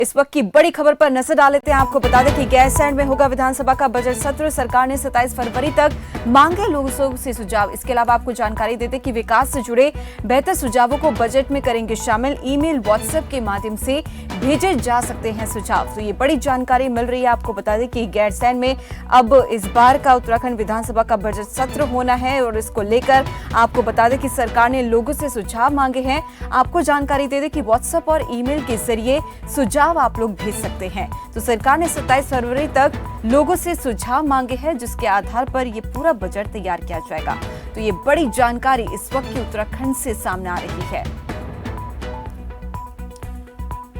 इस वक्त की बड़ी खबर पर नजर डाल लेते हैं। आपको बता दें कि गैरसैंण में होगा विधानसभा का बजट सत्र। सरकार ने 27 फरवरी तक मांगे लोगों से सुझाव। इसके अलावा आपको जानकारी देते कि विकास से जुड़े बेहतर सुझावों को बजट में करेंगे शामिल। ईमेल, व्हाट्सएप के माध्यम से भेजे जा सकते हैं सुझाव। तो ये बड़ी जानकारी मिल रही है। आपको बता दें कि गैरसैंण में अब इस बार का उत्तराखंड विधानसभा का बजट सत्र होना है और इसको लेकर आपको बता दें कि सरकार ने लोगों से सुझाव मांगे हैं। आपको जानकारी दे दें कि व्हाट्सएप और ईमेल के जरिए सुझाव आप लोग भेज सकते हैं। तो सरकार ने 27 फरवरी तक लोगों से सुझाव मांगे हैं, जिसके आधार पर ये पूरा बजट तैयार किया जाएगा। तो ये बड़ी जानकारी इस वक्त की उत्तराखंड से सामने आ रही है।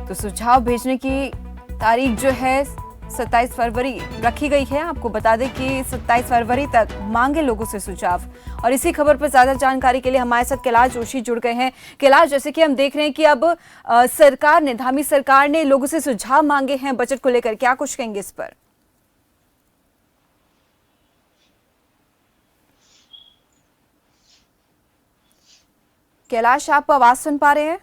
तो सुझाव भेजने की तारीख जो है 27 फरवरी रखी गई है। आपको बता दें कि 27 फरवरी तक मांगे लोगों से सुझाव। और इसी खबर पर ज्यादा जानकारी के लिए हमारे साथ कैलाश जोशी जुड़ गए हैं। कैलाश, जैसे कि हम देख रहे हैं कि अब धामी सरकार ने लोगों से सुझाव मांगे हैं बजट को लेकर, क्या कुछ कहेंगे इस पर? कैलाश, आप आवाज सुन पा रहे हैं?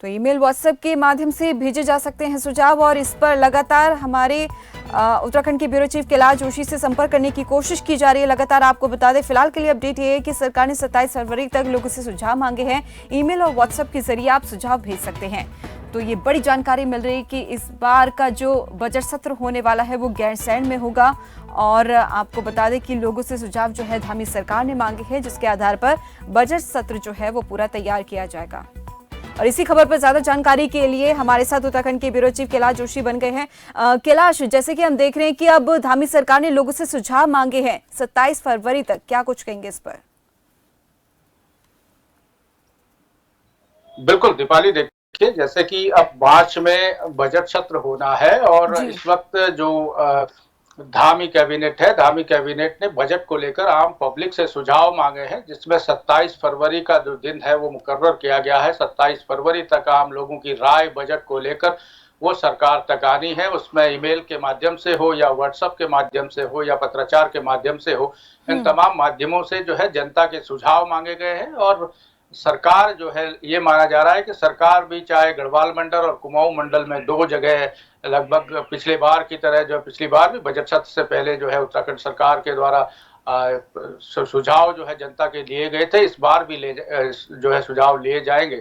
तो ईमेल, व्हाट्सएप के माध्यम से भेजे जा सकते हैं सुझाव। और इस पर लगातार हमारे उत्तराखंड के ब्यूरो चीफ कैलाश जोशी से संपर्क करने की कोशिश की जा रही है। लगातार आपको बता दें, फिलहाल के लिए अपडेट ये है कि सरकार ने 27 फरवरी तक लोगों से सुझाव मांगे हैं। ईमेल और व्हाट्सएप के जरिए आप सुझाव भेज सकते हैं। तो ये बड़ी जानकारी मिल रही है कि इस बार का जो बजट सत्र होने वाला है वो गैरसैंण में होगा। और आपको बता दें कि लोगों से सुझाव जो है धामी सरकार ने मांगे हैं, जिसके आधार पर बजट सत्र जो है वो पूरा तैयार किया जाएगा। और इसी खबर पर ज्यादा जानकारी के लिए हमारे साथ उत्तराखंड के ब्यूरो चीफ कैलाश जोशी बन गए हैं। कैलाश, जैसे कि हम देख रहे हैं कि अब धामी सरकार ने लोगों से सुझाव मांगे हैं 27 फरवरी तक, क्या कुछ कहेंगे इस पर? बिल्कुल दीपाली, देखिए जैसे कि अब मार्च में बजट सत्र होना है और इस वक्त जो धामी कैबिनेट ने बजट को लेकर आम पब्लिक से सुझाव मांगे हैं, जिसमें 27 फरवरी का जो दिन है वो मुकर्रर किया गया है। 27 फरवरी तक आम लोगों की राय बजट को लेकर वो सरकार तक आनी है। उसमें ईमेल के माध्यम से हो या व्हाट्सएप के माध्यम से हो या पत्राचार के माध्यम से हो, इन तमाम माध्यमों से जो है जनता के सुझाव मांगे गए हैं। और सरकार जो है, ये माना जा रहा है कि सरकार भी चाहे गढ़वाल मंडल और कुमाऊं मंडल में 2 जगह लगभग पिछले बार की तरह, जो पिछली बार भी बजट सत्र से पहले जो है उत्तराखंड सरकार के द्वारा सुझाव जो है जनता के लिए गए थे, इस बार भी जो है सुझाव लिए जाएंगे,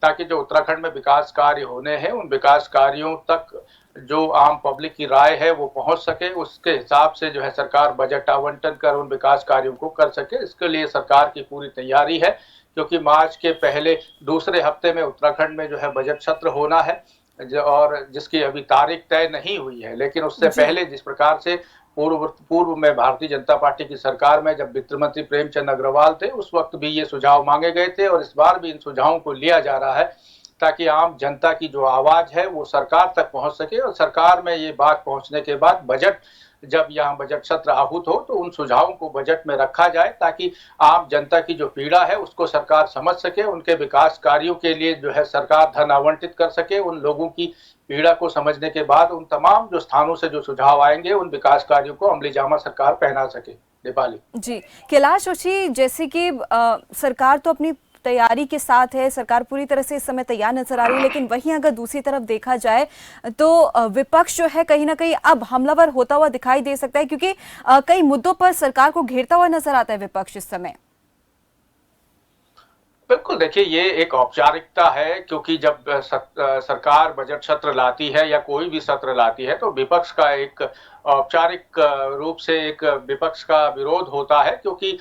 ताकि जो उत्तराखंड में विकास कार्य होने हैं उन विकास कार्यों तक जो आम पब्लिक की राय है वो पहुंच सके। उसके हिसाब से जो है सरकार बजट आवंटन कर उन विकास कार्यों को कर सके। इसके लिए सरकार की पूरी तैयारी है, क्योंकि मार्च के पहले दूसरे हफ्ते में उत्तराखंड में जो है बजट सत्र होना है, और जिसकी अभी तारीख तय नहीं हुई है। लेकिन उससे पहले जिस प्रकार से पूर्व में भारतीय जनता पार्टी की सरकार में जब वित्त मंत्री प्रेमचंद अग्रवाल थे, उस वक्त भी ये सुझाव मांगे गए थे और इस बार भी इन सुझावों को लिया जा रहा है, ताकि आम जनता की जो आवाज है वो सरकार तक पहुंच सके। और सरकार में ये बात पहुंचने के बाद बजट, जब यहाँ बजट सत्र आहूत हो, तो उन सुझावों को बजट में रखा जाए, ताकि आम जनता की जो पीड़ा है उसको सरकार समझ सके, उनके विकास कार्यों के लिए जो है सरकार धन आवंटित कर सके। उन लोगों की पीड़ा को समझने के बाद उन तमाम जो स्थानों से जो सुझाव आएंगे उन विकास कार्यों को अमलीजामा सरकार पहना सके। दीपाली जी, कैलाश जोशी, जैसे कि सरकार तो अपनी तैयारी के साथ है, सरकार पूरी तरह से इस समय तैयार नजर आ रही है, लेकिन वहीं अगर दूसरी तरफ देखा जाए तो विपक्ष जो है कहीं ना कहीं अब हमलावर होता हुआ दिखाई दे सकता है, क्योंकि कई मुद्दों पर सरकार को घेरता हुआ नजर आता है विपक्ष इस समय। बिल्कुल, देखिए ये एक औपचारिकता है, क्योंकि जब सरकार बजट सत्र लाती है या कोई भी सत्र लाती है तो विपक्ष का एक औपचारिक रूप से एक विपक्ष का विरोध होता है, क्योंकि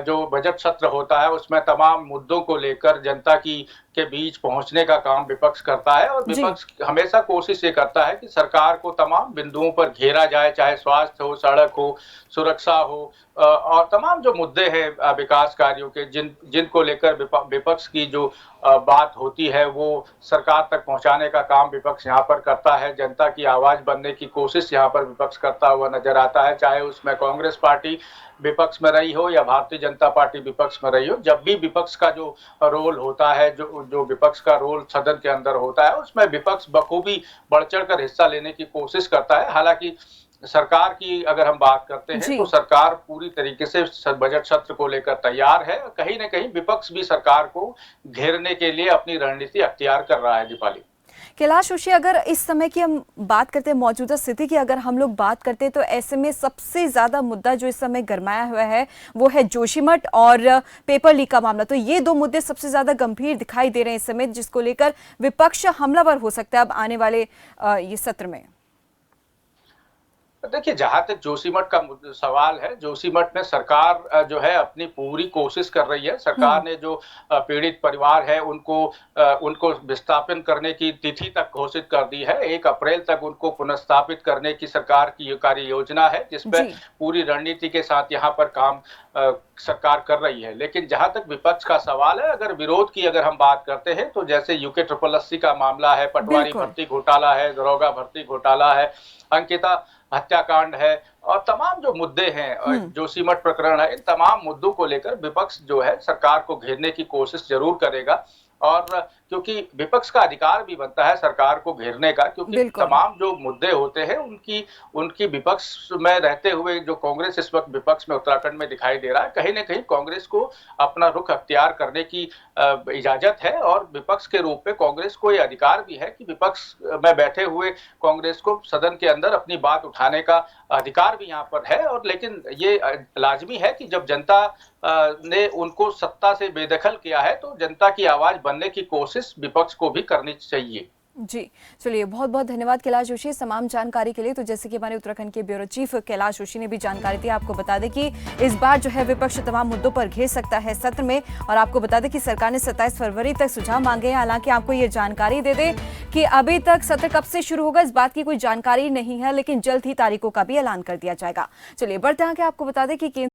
जो बजट सत्र होता है उसमें तमाम मुद्दों को लेकर जनता की के बीच पहुंचने का काम विपक्ष करता है। और विपक्ष हमेशा कोशिश ये करता है कि सरकार को तमाम बिंदुओं पर घेरा जाए, चाहे स्वास्थ्य हो, सड़क हो, सुरक्षा हो, और तमाम जो मुद्दे हैं विकास कार्यों के, जिनको लेकर विपक्ष की जो बात होती है वो सरकार तक पहुंचाने का काम विपक्ष यहाँ पर करता है। जनता की आवाज बनने की कोशिश यहाँ पर विपक्ष करता हुआ नजर आता है, चाहे उसमें कांग्रेस पार्टी विपक्ष में रही हो या भारतीय जनता पार्टी विपक्ष में रही हो। जब भी विपक्ष का जो रोल होता है, जो विपक्ष का रोल सदन के अंदर होता है, उसमें विपक्ष बखूबी बढ़ चढ़ कर हिस्सा लेने की कोशिश करता है। हालांकि सरकार की अगर हम बात करते हैं जी। तो सरकार पूरी तरीके से बजट सत्र को लेकर तैयार है। कहीं न कहीं विपक्ष भी सरकार को घेरने के लिए अपनी रणनीति अख्तियार कर रहा है, दीपाली। कैलाश जोशी, अगर इस समय की हम बात करते हैं, मौजूदा स्थिति की अगर हम लोग बात करते हैं, तो ऐसे में सबसे ज्यादा मुद्दा जो इस समय गरमाया हुआ है वो है जोशीमठ और पेपर लीक का मामला। तो ये दो मुद्दे सबसे ज्यादा गंभीर दिखाई दे रहे हैं इस समय, जिसको लेकर विपक्ष हमलावर हो सकता है अब आने वाले ये सत्र में। देखिए, जहां तक जोशीमठ का सवाल है, जोशीमठ में सरकार जो है अपनी पूरी कोशिश कर रही है। सरकार ने जो पीड़ित परिवार है उनको विस्थापन करने की तिथि तक घोषित कर दी है। 1 अप्रैल तक उनको पुनर्स्थापित करने की सरकार की कार्य योजना है, जिसपे पूरी रणनीति के साथ यहाँ पर काम सरकार कर रही है। लेकिन जहां तक विपक्ष का सवाल है, अगर हम बात करते हैं तो जैसे यूके 888 का मामला है, पटवारी भर्ती घोटाला है, दरोगा भर्ती घोटाला है, अंकिता हत्याकांड है और तमाम जो मुद्दे हैं, जोशीमठ प्रकरण है, इन तमाम मुद्दों को लेकर विपक्ष जो है सरकार को घेरने की कोशिश जरूर करेगा। और क्योंकि विपक्ष का अधिकार भी बनता है सरकार को घेरने का, क्योंकि तमाम जो मुद्दे होते हैं उनकी विपक्ष में रहते हुए जो कांग्रेस इस वक्त विपक्ष में उत्तराखंड में दिखाई दे रहा है, कहीं न कहीं कांग्रेस को अपना रुख अख्तियार करने की इजाजत है। और विपक्ष के रूप में कांग्रेस को ये अधिकार भी है कि विपक्ष में बैठे हुए कांग्रेस को सदन के अंदर अपनी बात उठाने का अधिकार भी यहाँ पर है। और लेकिन ये लाजमी है कि जब जनता ने उनको सत्ता से बेदखल किया है तो जनता की आवाज बनने की कोशिश विपक्ष को भी करनी चाहिए। जी, चलिए, बहुत बहुत धन्यवाद कैलाश जोशी तमाम जानकारी के लिए। तो जैसे कि हमारे उत्तराखंड के ब्यूरो चीफ कैलाश जोशी ने भी जानकारी दी, आपको बता दें कि इस बार जो है विपक्ष तमाम मुद्दों पर घेर सकता है सत्र में। और आपको बता दें कि सरकार ने 27 फरवरी तक सुझाव मांगे हैं। हालांकि आपको ये जानकारी दे दें कि अभी तक सत्र कब से शुरू होगा इस बात की कोई जानकारी नहीं है, लेकिन जल्द ही तारीखों का भी ऐलान कर दिया जाएगा। चलिए बढ़ते हैं आगे, आपको बता दें कि